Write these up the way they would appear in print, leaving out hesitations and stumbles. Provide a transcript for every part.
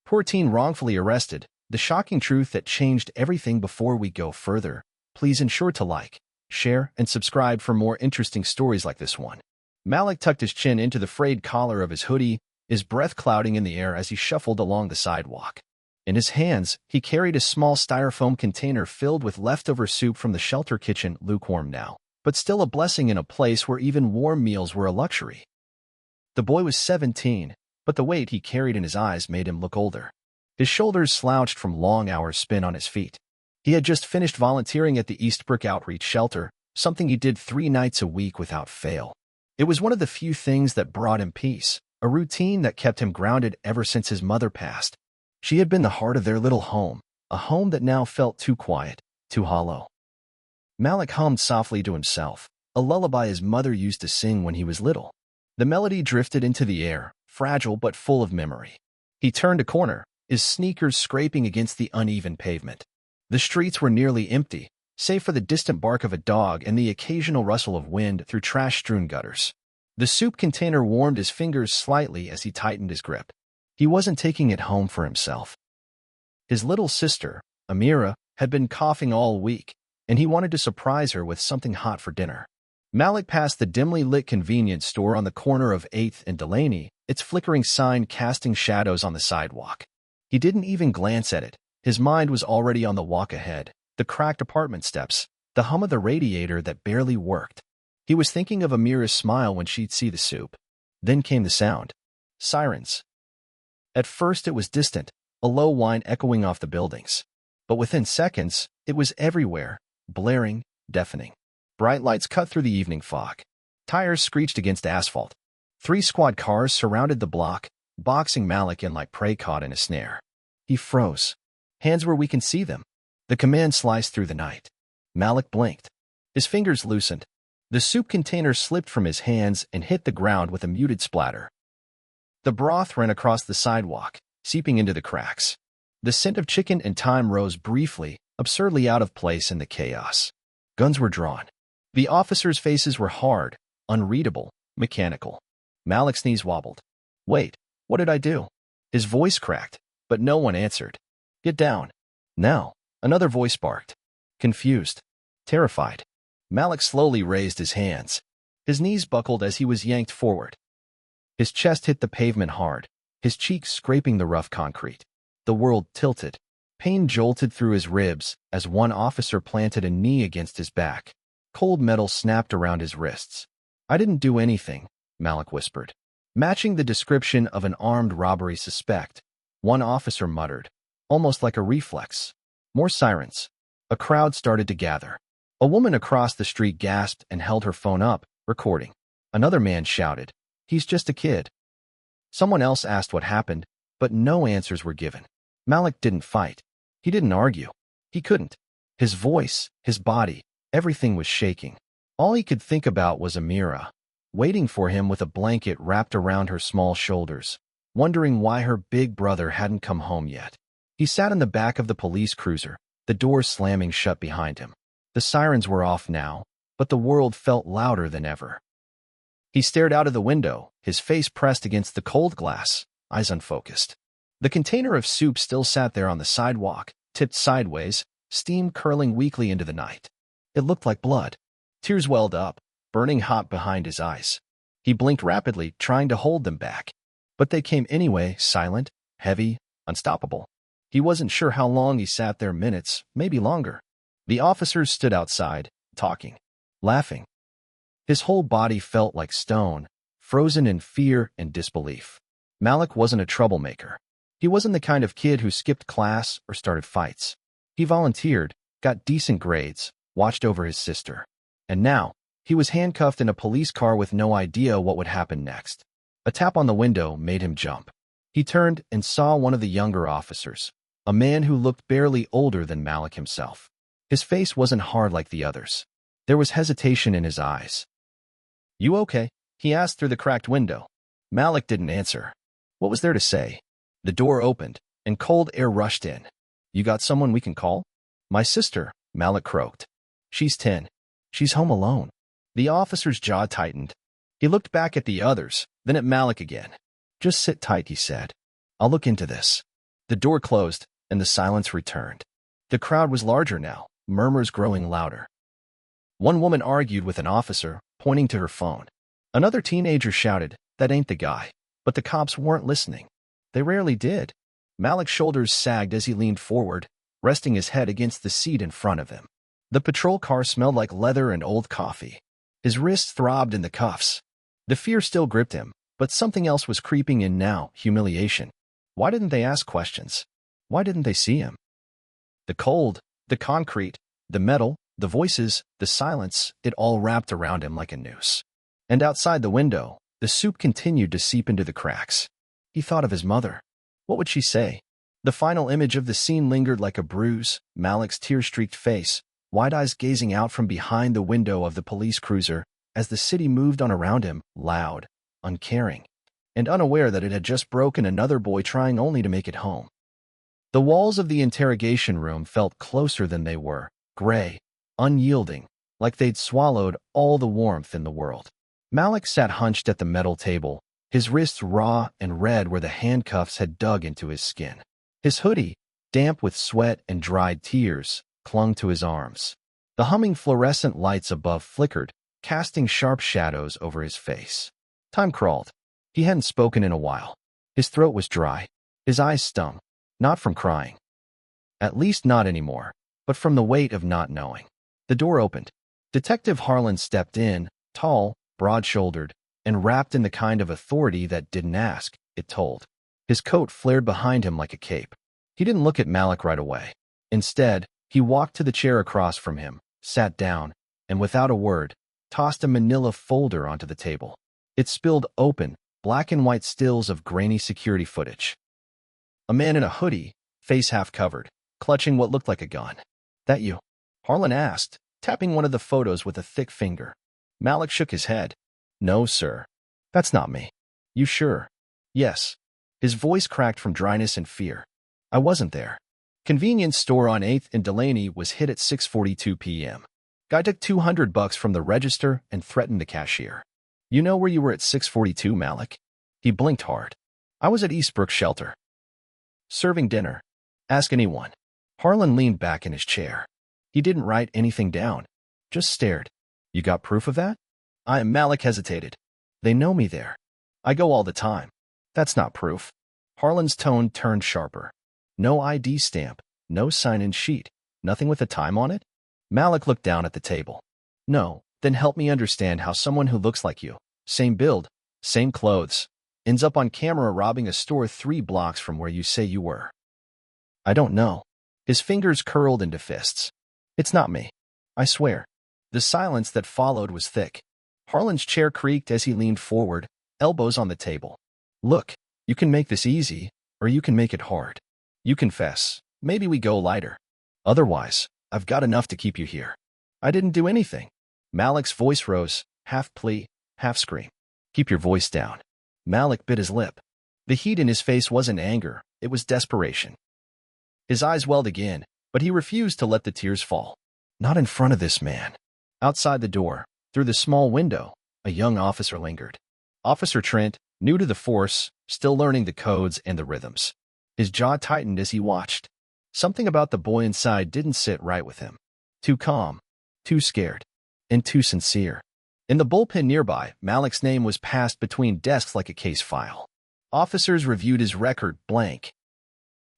Poor teen wrongfully arrested. The shocking truth that changed everything. Before we go further, please ensure to like, share, and subscribe for more interesting stories like this one. Malik tucked his chin into the frayed collar of his hoodie, his breath clouding in the air as he shuffled along the sidewalk. In his hands, he carried a small styrofoam container filled with leftover soup from the shelter kitchen, lukewarm now, but still a blessing in a place where even warm meals were a luxury. The boy was 17, but the weight he carried in his eyes made him look older. His shoulders slouched from long hours spent on his feet. He had just finished volunteering at the Eastbrook Outreach Shelter, something he did 3 nights a week without fail. It was one of the few things that brought him peace, a routine that kept him grounded ever since his mother passed. She had been the heart of their little home, a home that now felt too quiet, too hollow. Malik hummed softly to himself, a lullaby his mother used to sing when he was little. The melody drifted into the air, fragile but full of memory. He turned a corner, his sneakers scraping against the uneven pavement. The streets were nearly empty, save for the distant bark of a dog and the occasional rustle of wind through trash-strewn gutters. The soup container warmed his fingers slightly as he tightened his grip. He wasn't taking it home for himself. His little sister, Amira, had been coughing all week, and he wanted to surprise her with something hot for dinner. Malik passed the dimly lit convenience store on the corner of 8th and Delaney, its flickering sign casting shadows on the sidewalk. He didn't even glance at it. His mind was already on the walk ahead, the cracked apartment steps, the hum of the radiator that barely worked. He was thinking of Amira's smile when she'd see the soup. Then came the sound. Sirens. At first it was distant, a low whine echoing off the buildings. But within seconds, it was everywhere, blaring, deafening. Bright lights cut through the evening fog. Tires screeched against asphalt. 3 squad cars surrounded the block, boxing Malik in like prey caught in a snare. He froze. Hands where we can see them. The command sliced through the night. Malik blinked. His fingers loosened. The soup container slipped from his hands and hit the ground with a muted splatter. The broth ran across the sidewalk, seeping into the cracks. The scent of chicken and thyme rose briefly, absurdly out of place in the chaos. Guns were drawn. The officers' faces were hard, unreadable, mechanical. Malik's knees wobbled. Wait, what did I do? His voice cracked, but no one answered. Get down. Now, another voice barked. Confused. Terrified. Malik slowly raised his hands. His knees buckled as he was yanked forward. His chest hit the pavement hard, his cheeks scraping the rough concrete. The world tilted. Pain jolted through his ribs as one officer planted a knee against his back. Cold metal snapped around his wrists. I didn't do anything, Malik whispered. Matching the description of an armed robbery suspect, one officer muttered, almost like a reflex. More sirens. A crowd started to gather. A woman across the street gasped and held her phone up, recording. Another man shouted, "He's just a kid." Someone else asked what happened, but no answers were given. Malik didn't fight. He didn't argue. He couldn't. His voice, his body, everything was shaking. All he could think about was Amira, waiting for him with a blanket wrapped around her small shoulders, wondering why her big brother hadn't come home yet. He sat in the back of the police cruiser, the doors slamming shut behind him. The sirens were off now, but the world felt louder than ever. He stared out of the window, his face pressed against the cold glass, eyes unfocused. The container of soup still sat there on the sidewalk, tipped sideways, steam curling weakly into the night. It looked like blood. Tears welled up, burning hot behind his eyes. He blinked rapidly, trying to hold them back. But they came anyway, silent, heavy, unstoppable. He wasn't sure how long he sat there, minutes, maybe longer. The officers stood outside, talking, laughing. His whole body felt like stone, frozen in fear and disbelief. Malik wasn't a troublemaker. He wasn't the kind of kid who skipped class or started fights. He volunteered, got decent grades, watched over his sister. And now, he was handcuffed in a police car with no idea what would happen next. A tap on the window made him jump. He turned and saw one of the younger officers, a man who looked barely older than Malik himself. His face wasn't hard like the others. There was hesitation in his eyes. "You okay?" he asked through the cracked window. Malik didn't answer. What was there to say? The door opened, and cold air rushed in. "You got someone we can call?" "My sister," Malik croaked. "She's 10. She's home alone." The officer's jaw tightened. He looked back at the others, then at Malik again. "Just sit tight," he said. "I'll look into this." The door closed, and the silence returned. The crowd was larger now, murmurs growing louder. One woman argued with an officer, pointing to her phone. Another teenager shouted, "That ain't the guy." But the cops weren't listening. They rarely did. Malik's shoulders sagged as he leaned forward, resting his head against the seat in front of him. The patrol car smelled like leather and old coffee. His wrists throbbed in the cuffs. The fear still gripped him, but something else was creeping in now, humiliation. Why didn't they ask questions? Why didn't they see him? The cold, the concrete, the metal, the voices, the silence, it all wrapped around him like a noose. And outside the window, the soup continued to seep into the cracks. He thought of his mother. What would she say? The final image of the scene lingered like a bruise, Malik's tear-streaked face, wide eyes gazing out from behind the window of the police cruiser as the city moved on around him, loud, uncaring, and unaware that it had just broken another boy trying only to make it home. The walls of the interrogation room felt closer than they were, gray, unyielding, like they'd swallowed all the warmth in the world. Malik sat hunched at the metal table, his wrists raw and red where the handcuffs had dug into his skin. His hoodie, damp with sweat and dried tears, clung to his arms. The humming fluorescent lights above flickered, casting sharp shadows over his face. Time crawled. He hadn't spoken in a while. His throat was dry. His eyes stung, not from crying. At least not anymore, but from the weight of not knowing. The door opened. Detective Harlan stepped in, tall, broad-shouldered, and wrapped in the kind of authority that didn't ask, it told. His coat flared behind him like a cape. He didn't look at Malik right away. Instead, he walked to the chair across from him, sat down, and without a word, tossed a manila folder onto the table. It spilled open, black and white stills of grainy security footage. A man in a hoodie, face half covered, clutching what looked like a gun. "That you?" Harlan asked, tapping one of the photos with a thick finger. Malik shook his head. "No, sir. That's not me." "You sure?" "Yes." His voice cracked from dryness and fear. "I wasn't there." Convenience store on 8th and Delaney was hit at 6:42 p.m. Guy took $200 from the register and threatened the cashier. "You know where you were at 6:42, Malik?" He blinked hard. "I was at Eastbrook Shelter. Serving dinner. Ask anyone." Harlan leaned back in his chair. He didn't write anything down, just stared. "You got proof of that?" Malik hesitated. "They know me there. I go all the time." "That's not proof." Harlan's tone turned sharper. "No ID stamp, no sign-in sheet, nothing with a time on it?" Malik looked down at the table. "No, then help me understand how someone who looks like you, same build, same clothes, ends up on camera robbing a store 3 blocks from where you say you were." "I don't know." His fingers curled into fists. "It's not me. I swear." The silence that followed was thick. Harlan's chair creaked as he leaned forward, elbows on the table. "Look, you can make this easy, or you can make it hard. You confess. Maybe we go lighter. Otherwise, I've got enough to keep you here." "I didn't do anything." Malik's voice rose, half plea, half scream. "Keep your voice down." Malik bit his lip. The heat in his face wasn't anger, it was desperation. His eyes welled again, but he refused to let the tears fall. Not in front of this man. Outside the door, through the small window, a young officer lingered. Officer Trent, new to the force, still learning the codes and the rhythms. His jaw tightened as he watched. Something about the boy inside didn't sit right with him. Too calm, too scared, and too sincere. In the bullpen nearby, Malik's name was passed between desks like a case file. Officers reviewed his record blank.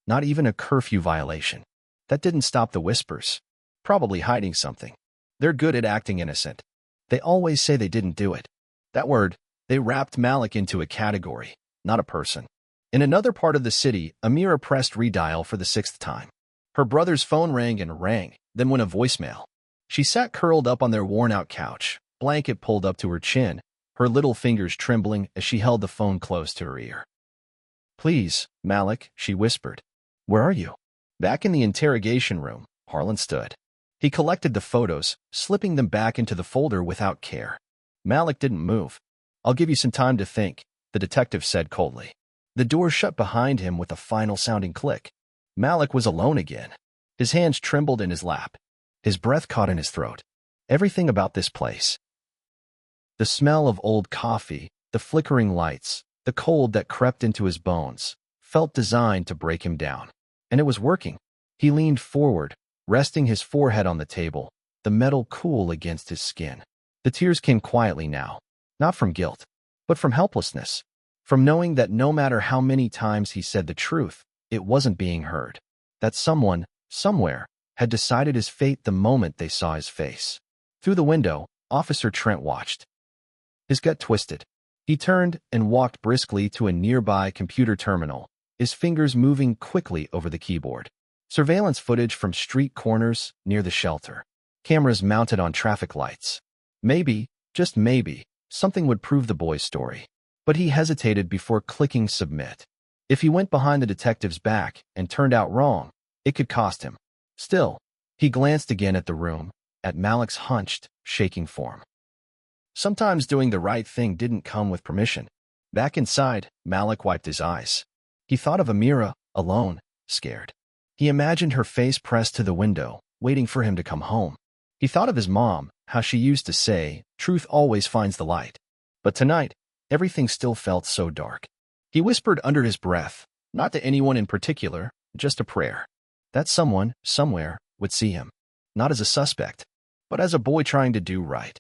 Not even a curfew violation. That didn't stop the whispers. Probably hiding something. They're good at acting innocent. They always say they didn't do it. That word, they wrapped Malik into a category, not a person. In another part of the city, Amira pressed redial for the 6th time. Her brother's phone rang and rang, then went a voicemail. She sat curled up on their worn-out couch, blanket pulled up to her chin, her little fingers trembling as she held the phone close to her ear. "Please, Malik," she whispered. "Where are you?" Back in the interrogation room, Harlan stood. He collected the photos, slipping them back into the folder without care. Malik didn't move. "I'll give you some time to think," the detective said coldly. The door shut behind him with a final-sounding click. Malik was alone again. His hands trembled in his lap. His breath caught in his throat. Everything about this place. The smell of old coffee, the flickering lights, the cold that crept into his bones, felt designed to break him down. And it was working. He leaned forward, resting his forehead on the table, the metal cool against his skin. The tears came quietly now, not from guilt, but from helplessness, from knowing that no matter how many times he said the truth, it wasn't being heard, that someone, somewhere, had decided his fate the moment they saw his face. Through the window, Officer Trent watched. His gut twisted. He turned and walked briskly to a nearby computer terminal, his fingers moving quickly over the keyboard. Surveillance footage from street corners near the shelter. Cameras mounted on traffic lights. Maybe, just maybe, something would prove the boy's story. But he hesitated before clicking submit. If he went behind the detective's back and turned out wrong, it could cost him. Still, he glanced again at the room, at Malik's hunched, shaking form. Sometimes doing the right thing didn't come with permission. Back inside, Malik wiped his eyes. He thought of Amira, alone, scared. He imagined her face pressed to the window, waiting for him to come home. He thought of his mom, how she used to say, "Truth always finds the light." But tonight, everything still felt so dark. He whispered under his breath, not to anyone in particular, just a prayer. That someone, somewhere, would see him. Not as a suspect, but as a boy trying to do right.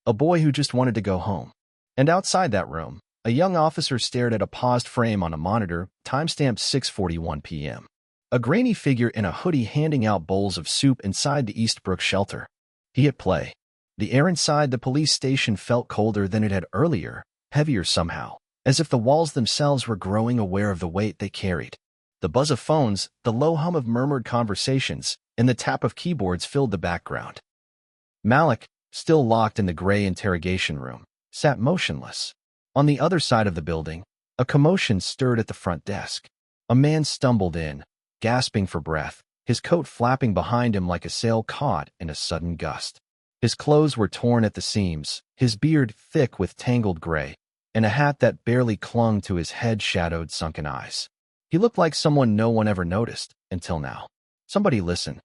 A boy who just wanted to go home. And outside that room, a young officer stared at a paused frame on a monitor, timestamped 6:41 p.m. A grainy figure in a hoodie handing out bowls of soup inside the Eastbrook shelter. He hit play. The air inside the police station felt colder than it had earlier, heavier somehow, as if the walls themselves were growing aware of the weight they carried. The buzz of phones, the low hum of murmured conversations, and the tap of keyboards filled the background. Malik, still locked in the gray interrogation room, sat motionless. On the other side of the building, a commotion stirred at the front desk. A man stumbled in, gasping for breath, his coat flapping behind him like a sail caught in a sudden gust. His clothes were torn at the seams, his beard thick with tangled gray, and a hat that barely clung to his head shadowed sunken eyes. He looked like someone no one ever noticed, until now. "Somebody listen."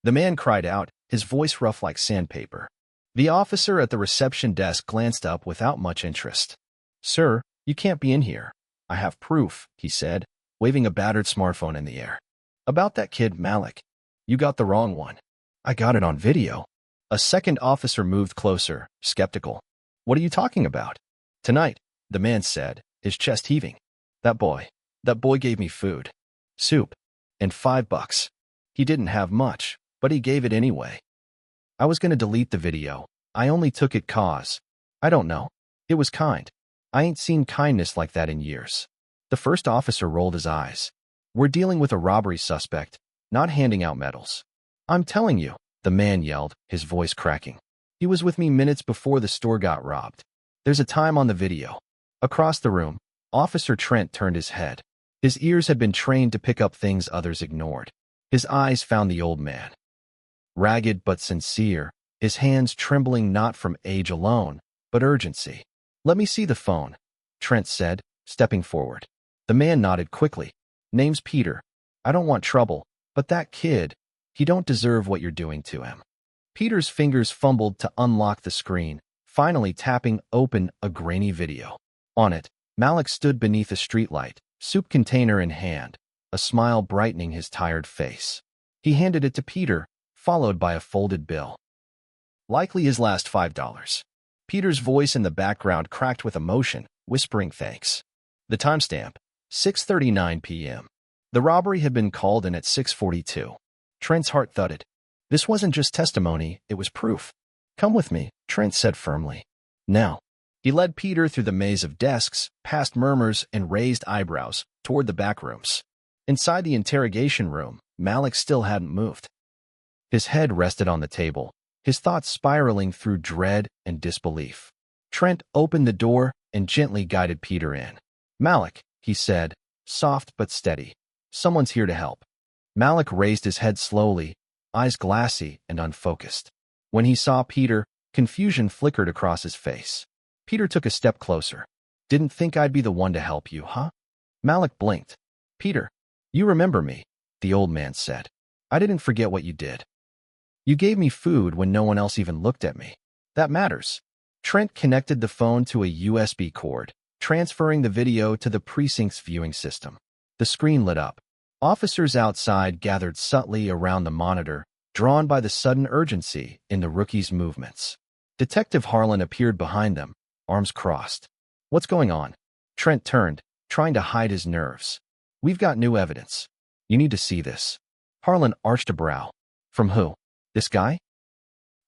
The man cried out, his voice rough like sandpaper. The officer at the reception desk glanced up without much interest. "Sir, you can't be in here. I have proof," he said, waving a battered smartphone in the air. "About that kid, Malik. You got the wrong one. I got it on video." A second officer moved closer, skeptical. "What are you talking about?" "Tonight," the man said, his chest heaving. That boy gave me food. Soup. And $5. He didn't have much, but he gave it anyway. I was going to delete the video. I only took it 'cause, I don't know. It was kind. I ain't seen kindness like that in years." The first officer rolled his eyes. "We're dealing with a robbery suspect, not handing out medals." "I'm telling you," the man yelled, his voice cracking. "He was with me minutes before the store got robbed. There's a time on the video." Across the room, Officer Trent turned his head. His ears had been trained to pick up things others ignored. His eyes found the old man. Ragged but sincere, his hands trembling not from age alone, but urgency. "Let me see the phone," Trent said, stepping forward. The man nodded quickly. "Name's Peter. I don't want trouble, but that kid, he don't deserve what you're doing to him." Peter's fingers fumbled to unlock the screen, finally tapping open a grainy video. On it, Malik stood beneath a streetlight, soup container in hand, a smile brightening his tired face. He handed it to Peter, followed by a folded bill. "Likely his last $5. Peter's voice in the background cracked with emotion, whispering thanks. The timestamp, 6:39 p.m. The robbery had been called in at 6:42. Trent's heart thudded. This wasn't just testimony, it was proof. "Come with me," Trent said firmly. "Now." He led Peter through the maze of desks, past murmurs and raised eyebrows, toward the back rooms. Inside the interrogation room, Malik still hadn't moved. His head rested on the table, his thoughts spiraling through dread and disbelief. Trent opened the door and gently guided Peter in. "Malik," he said, soft but steady. "Someone's here to help." Malik raised his head slowly, eyes glassy and unfocused. When he saw Peter, confusion flickered across his face. Peter took a step closer. "Didn't think I'd be the one to help you, huh?" Malik blinked. "Peter, you remember me," the old man said. "I didn't forget what you did. You gave me food when no one else even looked at me. That matters." Trent connected the phone to a USB cord, transferring the video to the precinct's viewing system. The screen lit up. Officers outside gathered subtly around the monitor, drawn by the sudden urgency in the rookie's movements. Detective Harlan appeared behind them, arms crossed. "What's going on?" Trent turned, trying to hide his nerves. "We've got new evidence. You need to see this." Harlan arched a brow. "From who? This guy?"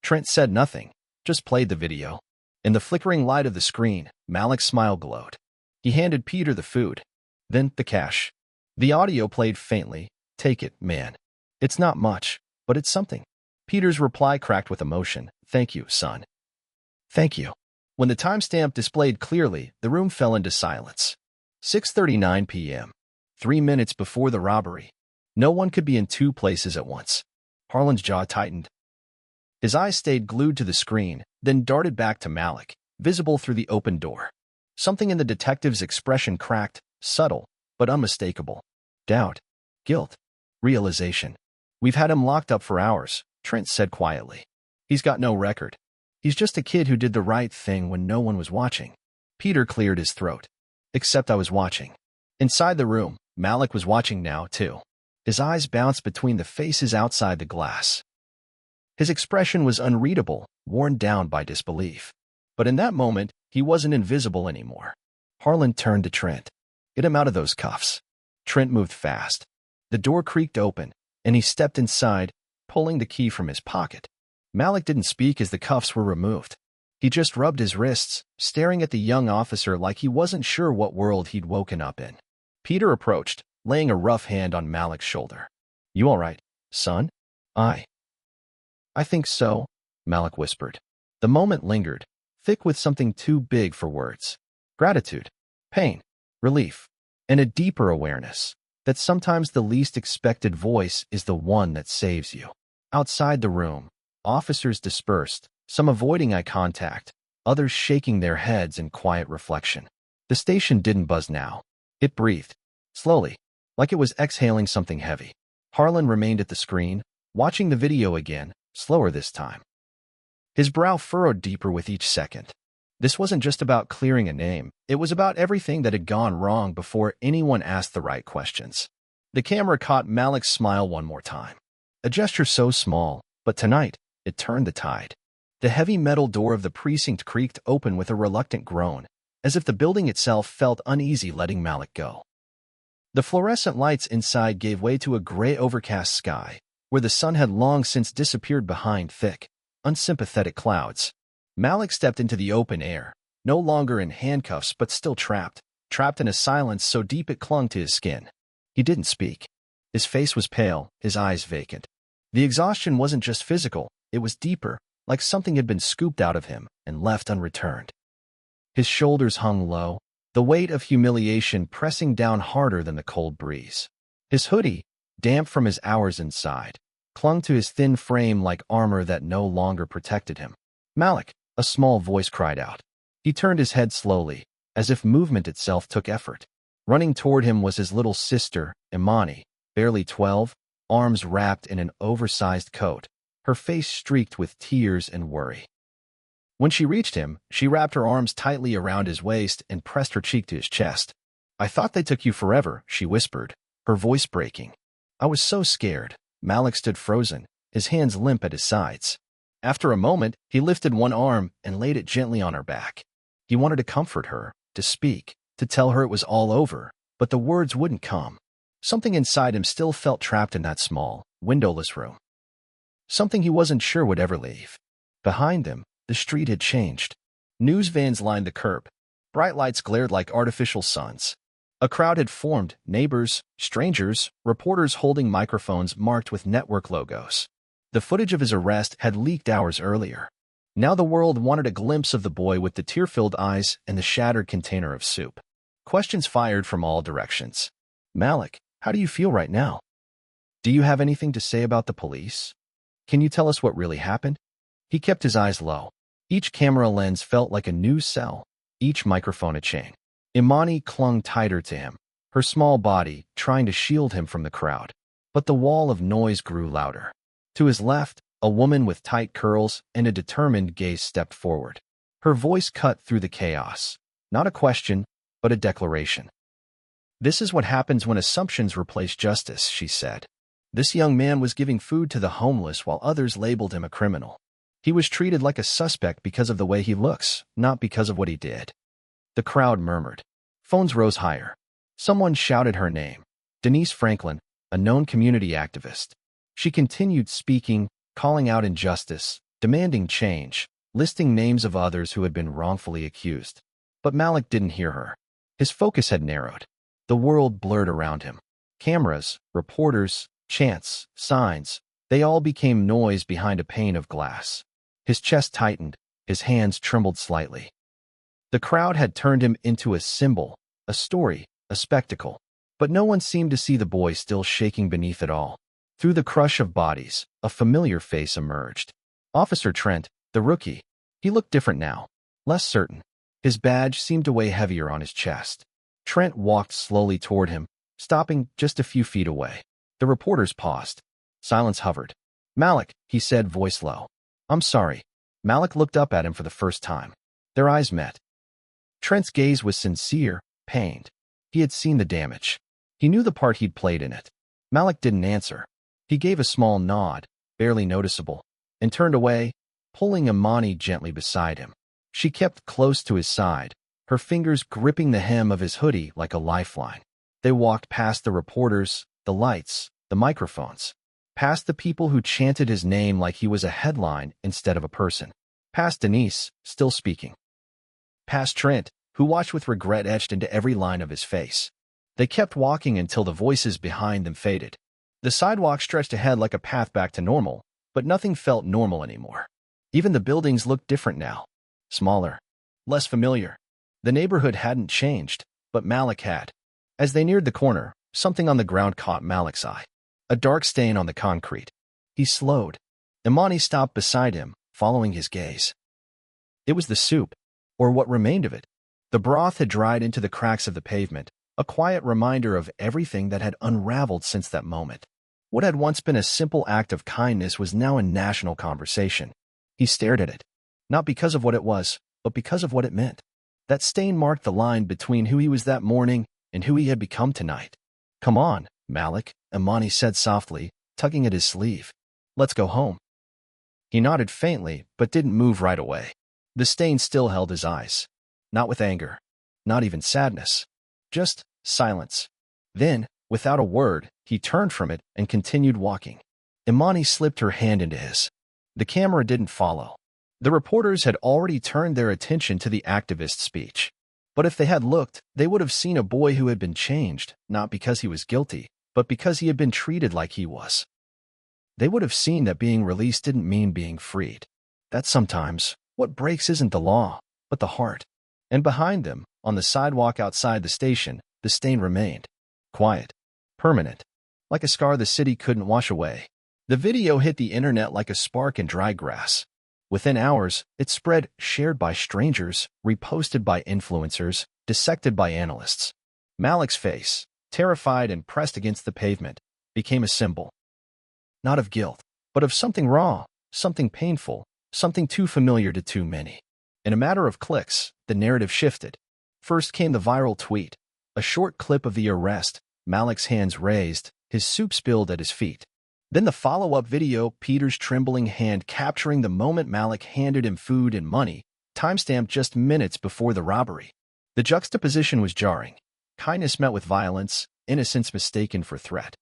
Trent said nothing, just played the video. In the flickering light of the screen, Malik's smile glowed. He handed Peter the food, then the cash. The audio played faintly. "Take it, man. It's not much, but it's something." Peter's reply cracked with emotion. "Thank you, son." "Thank you." When the timestamp displayed clearly, the room fell into silence. 6:39 p.m. 3 minutes before the robbery. No one could be in two places at once. Harlan's jaw tightened. His eyes stayed glued to the screen, then darted back to Malik, visible through the open door. Something in the detective's expression cracked, subtle, but unmistakable. Doubt. Guilt. Realization. "We've had him locked up for hours," Trent said quietly. "He's got no record. He's just a kid who did the right thing when no one was watching." Peter cleared his throat. "Except I was watching." Inside the room, Malik was watching now, too. His eyes bounced between the faces outside the glass. His expression was unreadable, worn down by disbelief. But in that moment, he wasn't invisible anymore. Harlan turned to Trent. "Get him out of those cuffs." Trent moved fast. The door creaked open, and he stepped inside, pulling the key from his pocket. Malik didn't speak as the cuffs were removed. He just rubbed his wrists, staring at the young officer like he wasn't sure what world he'd woken up in. Peter approached, laying a rough hand on Malik's shoulder. "You all right, son?" I think so," Malik whispered. The moment lingered, thick with something too big for words. Gratitude, pain, relief, and a deeper awareness that sometimes the least expected voice is the one that saves you. Outside the room, officers dispersed, some avoiding eye contact, others shaking their heads in quiet reflection. The station didn't buzz now. It breathed, slowly, like it was exhaling something heavy. Harlan remained at the screen, watching the video again, slower this time. His brow furrowed deeper with each second. This wasn't just about clearing a name. It was about everything that had gone wrong before anyone asked the right questions. The camera caught Malik's smile one more time. A gesture so small, but tonight, it turned the tide. The heavy metal door of the precinct creaked open with a reluctant groan, as if the building itself felt uneasy letting Malik go. The fluorescent lights inside gave way to a gray overcast sky, where the sun had long since disappeared behind thick, unsympathetic clouds. Malik stepped into the open air, no longer in handcuffs but still trapped in a silence so deep it clung to his skin. He didn't speak. His face was pale, his eyes vacant. The exhaustion wasn't just physical, it was deeper, like something had been scooped out of him and left unreturned. His shoulders hung low, the weight of humiliation pressing down harder than the cold breeze. His hoodie, damp from his hours inside, clung to his thin frame like armor that no longer protected him. "Malik," a small voice cried out. He turned his head slowly, as if movement itself took effort. Running toward him was his little sister, Imani, barely 12, arms wrapped in an oversized coat, her face streaked with tears and worry. When she reached him, she wrapped her arms tightly around his waist and pressed her cheek to his chest. "I thought they took you forever," she whispered, her voice breaking. "I was so scared." Malik stood frozen, his hands limp at his sides. After a moment, he lifted one arm and laid it gently on her back. He wanted to comfort her, to speak, to tell her it was all over, but the words wouldn't come. Something inside him still felt trapped in that small, windowless room. Something he wasn't sure would ever leave. Behind them, the street had changed. News vans lined the curb. Bright lights glared like artificial suns. A crowd had formed, neighbors, strangers, reporters holding microphones marked with network logos. The footage of his arrest had leaked hours earlier. Now the world wanted a glimpse of the boy with the tear-filled eyes and the shattered container of soup. Questions fired from all directions. "Malik, how do you feel right now? Do you have anything to say about the police? Can you tell us what really happened?" He kept his eyes low. Each camera lens felt like a new cell, each microphone a chain. Imani clung tighter to him, her small body trying to shield him from the crowd. But the wall of noise grew louder. To his left, a woman with tight curls and a determined gaze stepped forward. Her voice cut through the chaos. Not a question, but a declaration. "This is what happens when assumptions replace justice," she said. This young man was giving food to the homeless while others labeled him a criminal. He was treated like a suspect because of the way he looks, not because of what he did. The crowd murmured. Phones rose higher. Someone shouted her name. Denise Franklin, a known community activist. She continued speaking, calling out injustice, demanding change, listing names of others who had been wrongfully accused. But Malik didn't hear her. His focus had narrowed. The world blurred around him. Cameras, reporters, chants, signs, they all became noise behind a pane of glass. His chest tightened, his hands trembled slightly. The crowd had turned him into a symbol, a story, a spectacle. But no one seemed to see the boy still shaking beneath it all. Through the crush of bodies, a familiar face emerged. Officer Trent, the rookie. He looked different now, less certain. His badge seemed to weigh heavier on his chest. Trent walked slowly toward him, stopping just a few feet away. The reporters paused. Silence hovered. "Malik," he said, voice low. "I'm sorry." Malik looked up at him for the first time. Their eyes met. Trent's gaze was sincere, pained. He had seen the damage. He knew the part he'd played in it. Malik didn't answer. He gave a small nod, barely noticeable, and turned away, pulling Imani gently beside him. She kept close to his side, her fingers gripping the hem of his hoodie like a lifeline. They walked past the reporters, the lights, the microphones, past the people who chanted his name like he was a headline instead of a person, past Denise, still speaking, past Trent, who watched with regret etched into every line of his face. They kept walking until the voices behind them faded. The sidewalk stretched ahead like a path back to normal, but nothing felt normal anymore. Even the buildings looked different now. Smaller. Less familiar. The neighborhood hadn't changed, but Malik had. As they neared the corner, something on the ground caught Malik's eye. A dark stain on the concrete. He slowed. Imani stopped beside him, following his gaze. It was the soup, or what remained of it. The broth had dried into the cracks of the pavement, a quiet reminder of everything that had unraveled since that moment. What had once been a simple act of kindness was now a national conversation. He stared at it, not because of what it was, but because of what it meant. That stain marked the line between who he was that morning and who he had become tonight. "Come on, Malik," Imani said softly, tugging at his sleeve. "Let's go home." He nodded faintly, but didn't move right away. The stain still held his eyes. Not with anger, not even sadness. Just silence. Then, without a word, he turned from it and continued walking. Imani slipped her hand into his. The camera didn't follow. The reporters had already turned their attention to the activist's speech. But if they had looked, they would have seen a boy who had been changed, not because he was guilty, but because he had been treated like he was. They would have seen that being released didn't mean being freed. That sometimes, what breaks isn't the law, but the heart. And behind them, on the sidewalk outside the station, the stain remained. Quiet. Permanent. Like a scar the city couldn't wash away. The video hit the internet like a spark in dry grass. Within hours, it spread, shared by strangers, reposted by influencers, dissected by analysts. Malik's face, terrified and pressed against the pavement, became a symbol. Not of guilt, but of something raw, something painful, something too familiar to too many. In a matter of clicks, the narrative shifted. First came the viral tweet, a short clip of the arrest, Malik's hands raised, his soup spilled at his feet. Then the follow-up video, Peter's trembling hand capturing the moment Malik handed him food and money, timestamped just minutes before the robbery. The juxtaposition was jarring. Kindness met with violence, innocence mistaken for threat.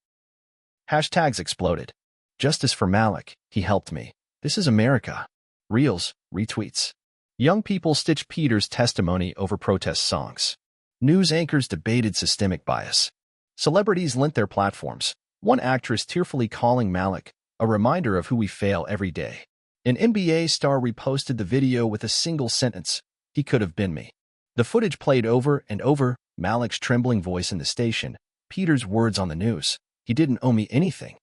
Hashtags exploded. "Justice for Malik, he helped me. This is America." Reels, retweets. Young people stitched Peter's testimony over protest songs. News anchors debated systemic bias. Celebrities lent their platforms, one actress tearfully calling Malik, a reminder of who we fail every day. An NBA star reposted the video with a single sentence, "He could have been me." The footage played over and over, Malik's trembling voice in the station, Peter's words on the news. "He didn't owe me anything."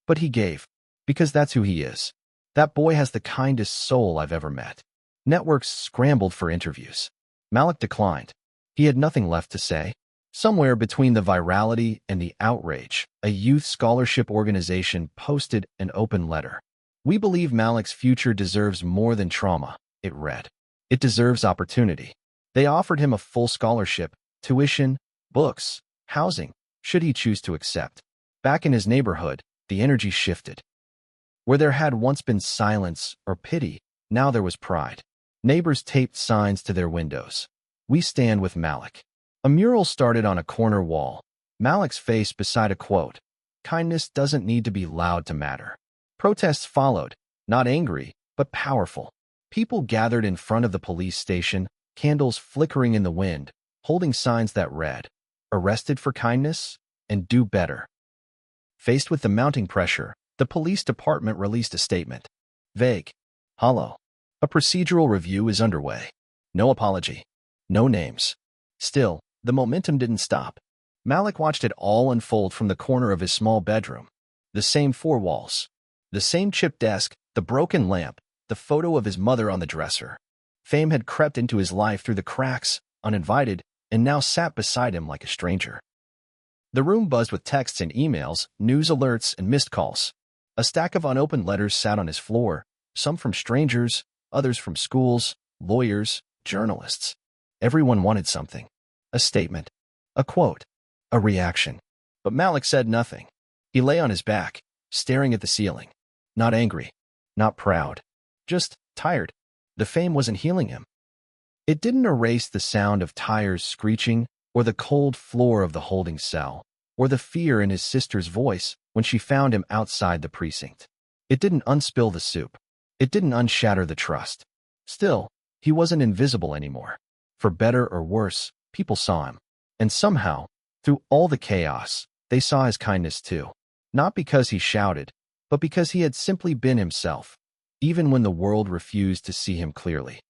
But he gave, because that's who he is. That boy has the kindest soul I've ever met. Networks scrambled for interviews. Malik declined. He had nothing left to say. Somewhere between the virality and the outrage, a youth scholarship organization posted an open letter. "We believe Malik's future deserves more than trauma," it read. "It deserves opportunity." They offered him a full scholarship, tuition, books, housing, should he choose to accept. Back in his neighborhood, the energy shifted. Where there had once been silence or pity, now there was pride. Neighbors taped signs to their windows. "We stand with Malik." A mural started on a corner wall, Malik's face beside a quote, "Kindness doesn't need to be loud to matter." Protests followed, not angry, but powerful. People gathered in front of the police station, candles flickering in the wind, holding signs that read, "Arrested for kindness?" and "Do better." Faced with the mounting pressure, the police department released a statement. Vague. Hollow. A procedural review is underway. No apology. No names. Still, the momentum didn't stop. Malik watched it all unfold from the corner of his small bedroom. The same four walls. The same chipped desk, the broken lamp, the photo of his mother on the dresser. Fame had crept into his life through the cracks, uninvited, and now sat beside him like a stranger. The room buzzed with texts and emails, news alerts, and missed calls. A stack of unopened letters sat on his floor, some from strangers, others from schools, lawyers, journalists. Everyone wanted something. A statement. A quote. A reaction. But Malik said nothing. He lay on his back, staring at the ceiling. Not angry. Not proud. Just tired. The fame wasn't healing him. It didn't erase the sound of tires screeching, or the cold floor of the holding cell, or the fear in his sister's voice when she found him outside the precinct. It didn't unspill the soup. It didn't unshatter the trust. Still, he wasn't invisible anymore. For better or worse, people saw him. And somehow, through all the chaos, they saw his kindness too. Not because he shouted, but because he had simply been himself, even when the world refused to see him clearly.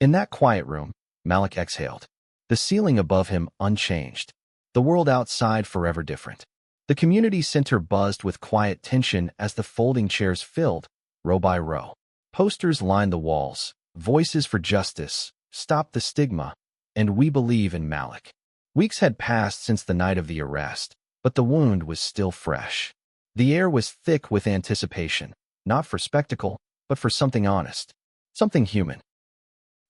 In that quiet room, Malik exhaled. The ceiling above him unchanged. The world outside forever different. The community center buzzed with quiet tension as the folding chairs filled, row by row. Posters lined the walls, voices for justice, stop the stigma, and we believe in Malik. Weeks had passed since the night of the arrest, but the wound was still fresh. The air was thick with anticipation, not for spectacle, but for something honest, something human.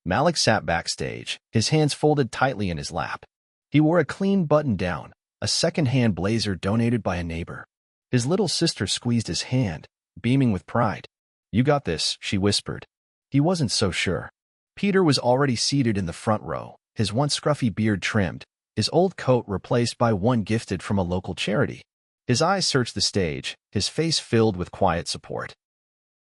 Malik sat backstage, his hands folded tightly in his lap. He wore a clean button-down, a second-hand blazer donated by a neighbor. His little sister squeezed his hand, beaming with pride. "You got this," she whispered. He wasn't so sure. Peter was already seated in the front row, his once scruffy beard trimmed, his old coat replaced by one gifted from a local charity. His eyes searched the stage, his face filled with quiet support.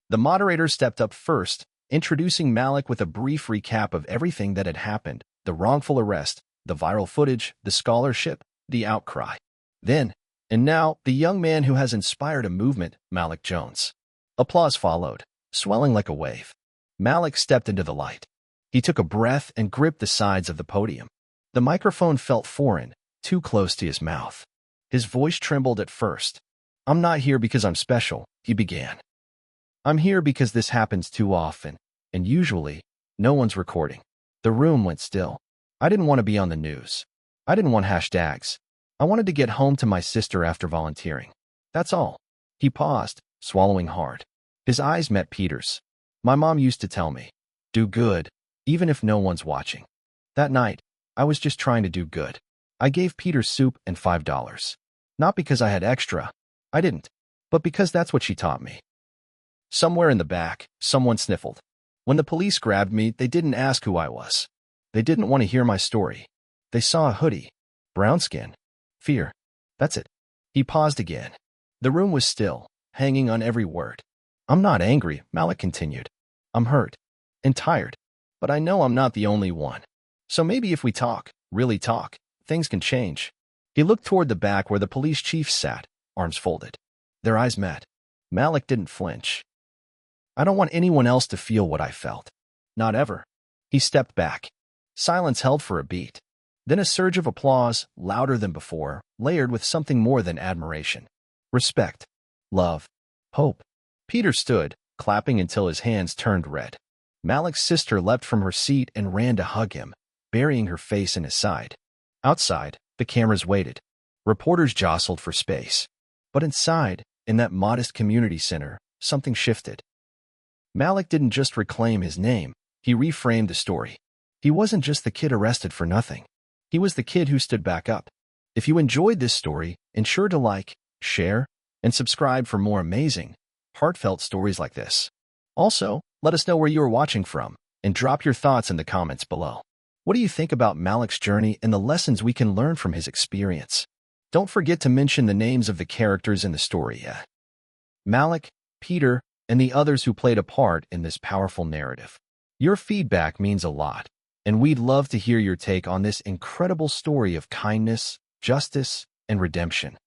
The moderator stepped up first, introducing Malik with a brief recap of everything that had happened, the wrongful arrest, the viral footage, the scholarship, the outcry. Then, and now, the young man who has inspired a movement, Malik Jones. Applause followed, swelling like a wave. Malik stepped into the light. He took a breath and gripped the sides of the podium. The microphone felt foreign, too close to his mouth. His voice trembled at first. "I'm not here because I'm special," he began. "I'm here because this happens too often, and usually, no one's recording." The room went still. I didn't want to be on the news. I didn't want hashtags. I wanted to get home to my sister after volunteering. That's all. He paused, swallowing hard. His eyes met Peter's. "My mom used to tell me, do good, even if no one's watching." That night, I was just trying to do good. I gave Peter soup and $5. Not because I had extra. I didn't. But because that's what she taught me. Somewhere in the back, someone sniffled. When the police grabbed me, they didn't ask who I was. They didn't want to hear my story. They saw a hoodie. Brown skin. Fear. That's it. He paused again. The room was still, hanging on every word. "I'm not angry," Malik continued. "I'm hurt. And tired. But I know I'm not the only one. So maybe if we talk, really talk, things can change." He looked toward the back where the police chief sat, arms folded. Their eyes met. Malik didn't flinch. "I don't want anyone else to feel what I felt. Not ever." He stepped back. Silence held for a beat. Then a surge of applause, louder than before, layered with something more than admiration. Respect. Love. Hope. Peter stood, clapping until his hands turned red. Malik's sister leapt from her seat and ran to hug him, burying her face in his side. Outside, the cameras waited. Reporters jostled for space. But inside, in that modest community center, something shifted. Malik didn't just reclaim his name, he reframed the story. He wasn't just the kid arrested for nothing. He was the kid who stood back up. If you enjoyed this story, ensure to like, share, and subscribe for more amazing, heartfelt stories like this. Also, let us know where you are watching from, and drop your thoughts in the comments below. What do you think about Malik's journey and the lessons we can learn from his experience? Don't forget to mention the names of the characters in the story. Malik, Peter, and the others who played a part in this powerful narrative. Your feedback means a lot, and we'd love to hear your take on this incredible story of kindness, justice, and redemption.